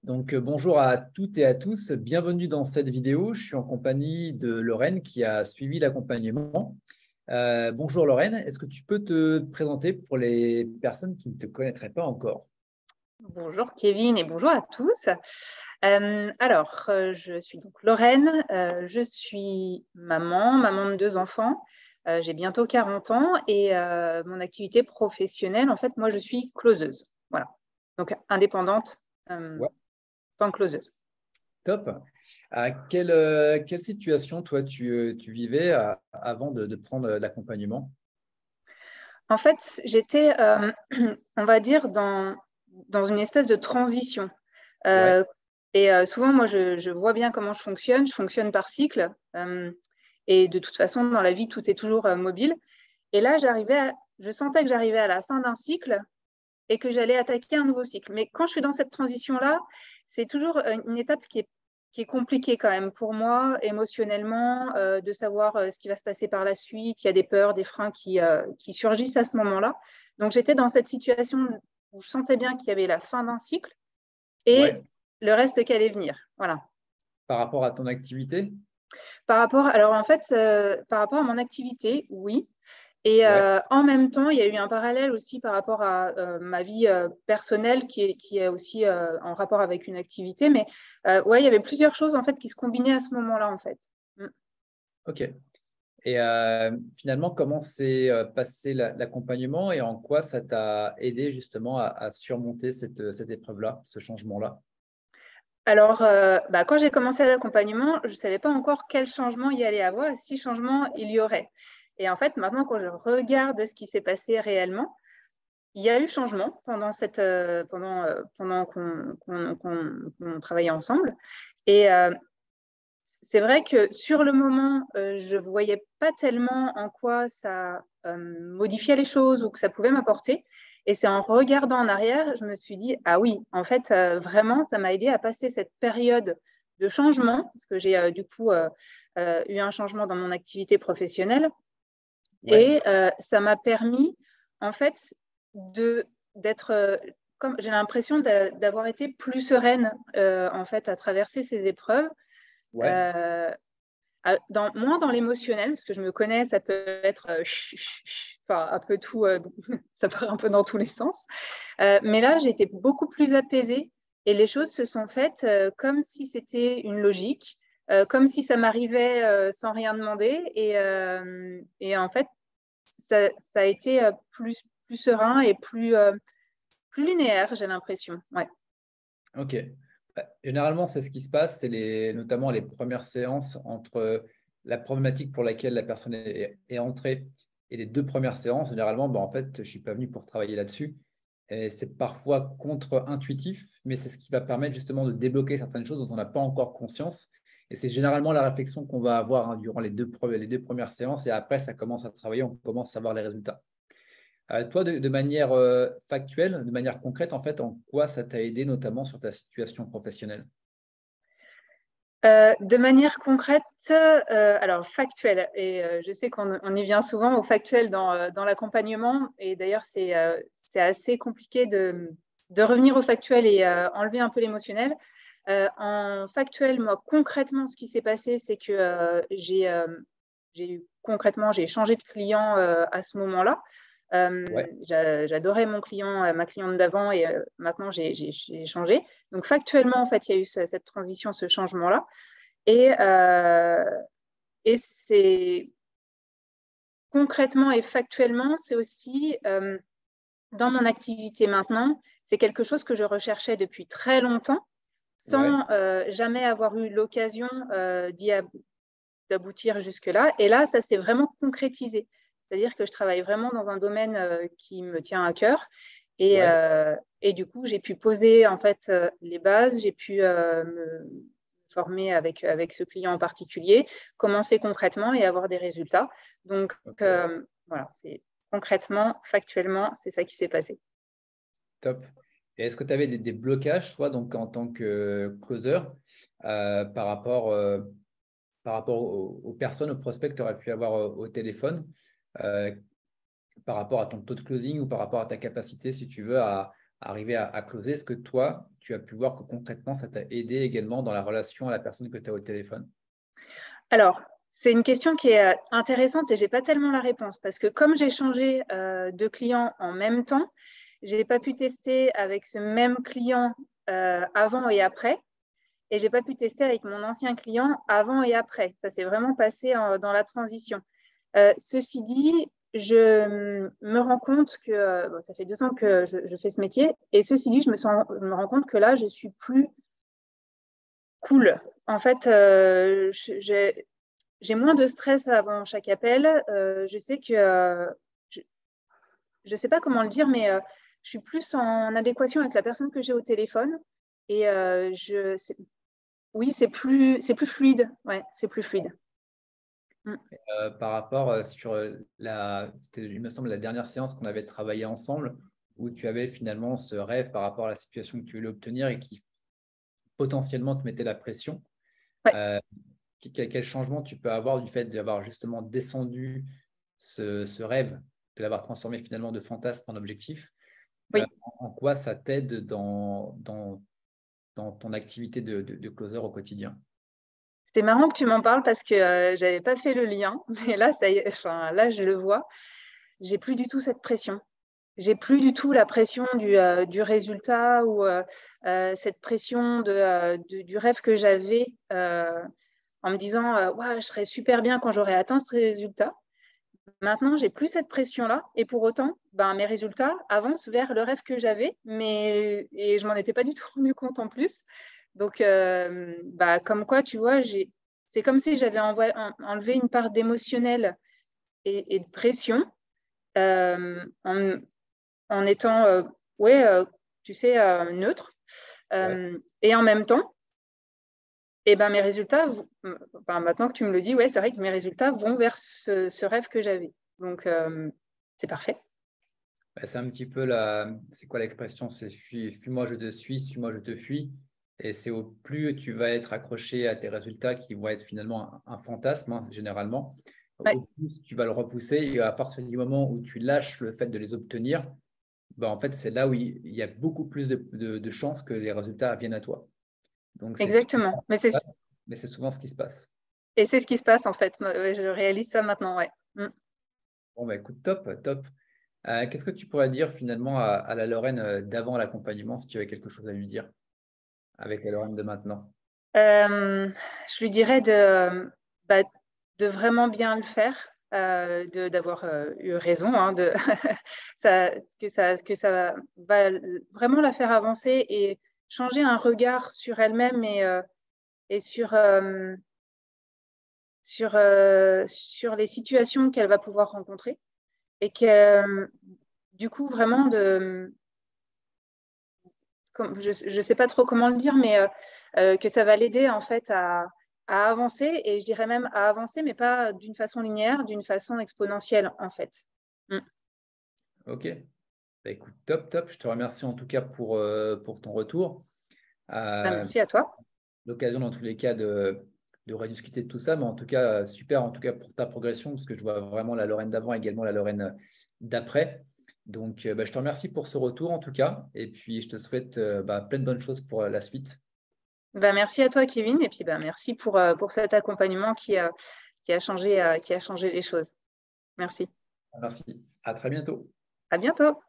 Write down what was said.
Bonjour à toutes et à tous, bienvenue dans cette vidéo. Je suis en compagnie de Lorraine qui a suivi l'accompagnement. Bonjour Lorraine, est-ce que tu peux te présenter pour les personnes qui ne te connaîtraient pas encore? Bonjour Kevin et bonjour à tous. Je suis donc Lorraine, je suis maman de 2 enfants. J'ai bientôt 40 ans et mon activité professionnelle, en fait, moi, je suis closeuse. Voilà, donc indépendante Ouais, tant que closeuse. top. Quelle situation, toi, tu vivais avant de prendre l'accompagnement? En fait, j'étais, on va dire, dans une espèce de transition. Ouais, Euh, Souvent, moi, je vois bien comment je fonctionne. Je fonctionne par cycle. Et de toute façon, dans la vie, tout est toujours mobile. Et là, je sentais que j'arrivais à la fin d'un cycle et que j'allais attaquer un nouveau cycle. Mais quand je suis dans cette transition-là, c'est toujours une étape qui est compliquée quand même pour moi, émotionnellement, de savoir ce qui va se passer par la suite. Il y a des peurs, des freins qui surgissent à ce moment-là. Donc, j'étais dans cette situation où je sentais bien qu'il y avait la fin d'un cycle et ouais. le reste qui allait venir. Voilà. Par rapport à ton activité? Par rapport à mon activité, oui. Et Ouais, en même temps, il y a eu un parallèle aussi par rapport à ma vie personnelle qui est aussi en rapport avec une activité. Mais ouais, il y avait plusieurs choses en fait qui se combinaient à ce moment-là en fait. Mm. ok. Et finalement, comment s'est passé l'accompagnement et en quoi ça t'a aidé justement à surmonter cette épreuve-là, ce changement-là? Quand j'ai commencé l'accompagnement, je ne savais pas encore quel changement il y allait avoir et si changement il y aurait. Et en fait, maintenant, quand je regarde ce qui s'est passé réellement, il y a eu changement pendant qu'on travaillait ensemble. Et c'est vrai que sur le moment, je ne voyais pas tellement en quoi ça modifiait les choses ou que ça pouvait m'apporter. Et c'est en regardant en arrière, je me suis dit, ah oui, en fait, vraiment, ça m'a aidé à passer cette période de changement, parce que j'ai eu un changement dans mon activité professionnelle. Ouais, Et ça m'a permis, en fait, d'être, comme j'ai l'impression d'avoir été plus sereine, en fait, à traverser ces épreuves. ouais, Euh, Moins dans l'émotionnel, parce que je me connais, ça peut être enfin, un peu tout, ça part un peu dans tous les sens. Mais là, j'ai été beaucoup plus apaisée et les choses se sont faites comme si c'était une logique, comme si ça m'arrivait sans rien demander. Et en fait, ça a été plus serein et plus linéaire, j'ai l'impression. Ouais. ok. Généralement, c'est ce qui se passe, c'est notamment les premières séances entre la problématique pour laquelle la personne est entrée et les 2 premières séances. Généralement, en fait, je ne suis pas venu pour travailler là-dessus. Et c'est parfois contre-intuitif, mais c'est ce qui va permettre justement de débloquer certaines choses dont on n'a pas encore conscience. Et c'est généralement la réflexion qu'on va avoir durant les deux premières séances. Et après, ça commence à travailler, on commence à voir les résultats. Toi, de manière factuelle, de manière concrète, en fait, en quoi ça t'a aidé, notamment sur ta situation professionnelle? De manière concrète, alors factuelle, et je sais qu'on y vient souvent au factuel dans l'accompagnement, et d'ailleurs c'est assez compliqué de revenir au factuel et enlever un peu l'émotionnel. En factuel, moi concrètement, ce qui s'est passé, c'est que j'ai changé de client à ce moment-là. Ouais, J'adorais mon client, ma cliente d'avant, et maintenant j'ai changé. Donc factuellement, en fait, il y a eu cette transition, ce changement-là. Et, c'est concrètement et factuellement, c'est aussi dans mon activité maintenant, c'est quelque chose que je recherchais depuis très longtemps, ouais, sans jamais avoir eu l'occasion d'aboutir jusque-là. Et là, ça s'est vraiment concrétisé. C'est-à-dire que je travaille vraiment dans un domaine qui me tient à cœur. ouais. Et du coup, j'ai pu poser en fait les bases, j'ai pu me former avec ce client en particulier, commencer concrètement et avoir des résultats. Donc, Ok, voilà, c'est concrètement, factuellement, c'est ça qui s'est passé. top. Et est-ce que tu avais des blocages, toi, donc en tant que closer, par rapport aux personnes, aux prospects que tu aurais pu avoir au téléphone, euh, par rapport à ton taux de closing ou par rapport à ta capacité, si tu veux, à arriver à closer. Est-ce que toi, tu as pu voir que concrètement, ça t'a aidé également dans la relation à la personne que tu as au téléphone? Alors, c'est une question qui est intéressante et je n'ai pas tellement la réponse parce que comme j'ai changé de client en même temps, je n'ai pas pu tester avec ce même client avant et après. Et je n'ai pas pu tester avec mon ancien client avant et après. Ça s'est vraiment passé dans la transition. Ceci dit, je me rends compte que bon, ça fait 2 ans que je fais ce métier. Et ceci dit, je me rends compte que là, je suis plus cool. En fait, j'ai moins de stress avant chaque appel. Je sais que je ne sais pas comment le dire, mais je suis plus en adéquation avec la personne que j'ai au téléphone. Et oui, c'est plus fluide. Ouais, c'est plus fluide. Par rapport sur c'était, il me semble, la dernière séance qu'on avait travaillé ensemble, où tu avais finalement ce rêve par rapport à la situation que tu voulais obtenir et qui potentiellement te mettait la pression. Ouais. Quel changement tu peux avoir du fait d'avoir justement descendu ce rêve, de l'avoir transformé finalement de fantasme en objectif? Oui. En quoi ça t'aide dans ton activité de closer au quotidien? C'est marrant que tu m'en parles parce que je n'avais pas fait le lien, mais là, ça y est, enfin, là, je le vois. J'ai plus du tout cette pression. J'ai plus du tout la pression du résultat ou cette pression du rêve que j'avais en me disant ouais, je serais super bien quand j'aurai atteint ce résultat. Maintenant, j'ai plus cette pression-là et pour autant, ben, mes résultats avancent vers le rêve que j'avais, et je m'en étais pas du tout rendu compte en plus. Donc, bah, comme quoi, tu vois, c'est comme si j'avais enlevé une part d'émotionnel et de pression en étant, ouais, tu sais, neutre. Ouais. Et en même temps, et ben, mes résultats, ben, maintenant que tu me le dis, ouais, c'est vrai que mes résultats vont vers ce rêve que j'avais. Donc, c'est parfait. C'est un petit peu c'est quoi l'expression? C'est fuis-moi, je te suis-moi, je te fuis. Et c'est au plus tu vas être accroché à tes résultats qui vont être finalement un fantasme, hein, généralement, Ouais, au plus tu vas le repousser. Et à partir du moment où tu lâches le fait de les obtenir, ben, en fait, c'est là où il y a beaucoup plus de chances que les résultats viennent à toi. Donc, c'est exactement. souvent, mais c'est souvent ce qui se passe. Et c'est ce qui se passe en fait. Ouais, je réalise ça maintenant, ouais. Mm. Bon, bah, écoute, top, top. Qu'est-ce que tu pourrais dire finalement à la Lorraine d'avant l'accompagnement, si tu avais quelque chose à lui dire avec la Lorraine de maintenant? Je lui dirais bah, de vraiment bien le faire, d'avoir eu raison, hein, que ça va vraiment la faire avancer et changer un regard sur elle-même et sur les situations qu'elle va pouvoir rencontrer. Et que du coup, vraiment, je ne sais pas trop comment le dire, mais que ça va l'aider en fait à avancer, et je dirais même à avancer, mais pas d'une façon linéaire, d'une façon exponentielle en fait. Mm. Ok. Bah, écoute, top, top. Je te remercie en tout cas pour ton retour. Ben, Euh, merci à toi. L'occasion dans tous les cas de rediscuter de tout ça, mais en tout cas, super en tout cas pour ta progression, parce que je vois vraiment la Lorraine d'avant, également la Lorraine d'après. Donc, bah, je te remercie pour ce retour en tout cas, et puis je te souhaite bah, plein de bonnes choses pour la suite. Ben, merci à toi, Kevin, et puis ben, merci pour cet accompagnement qui a changé les choses. Merci. Merci. À très bientôt. À bientôt.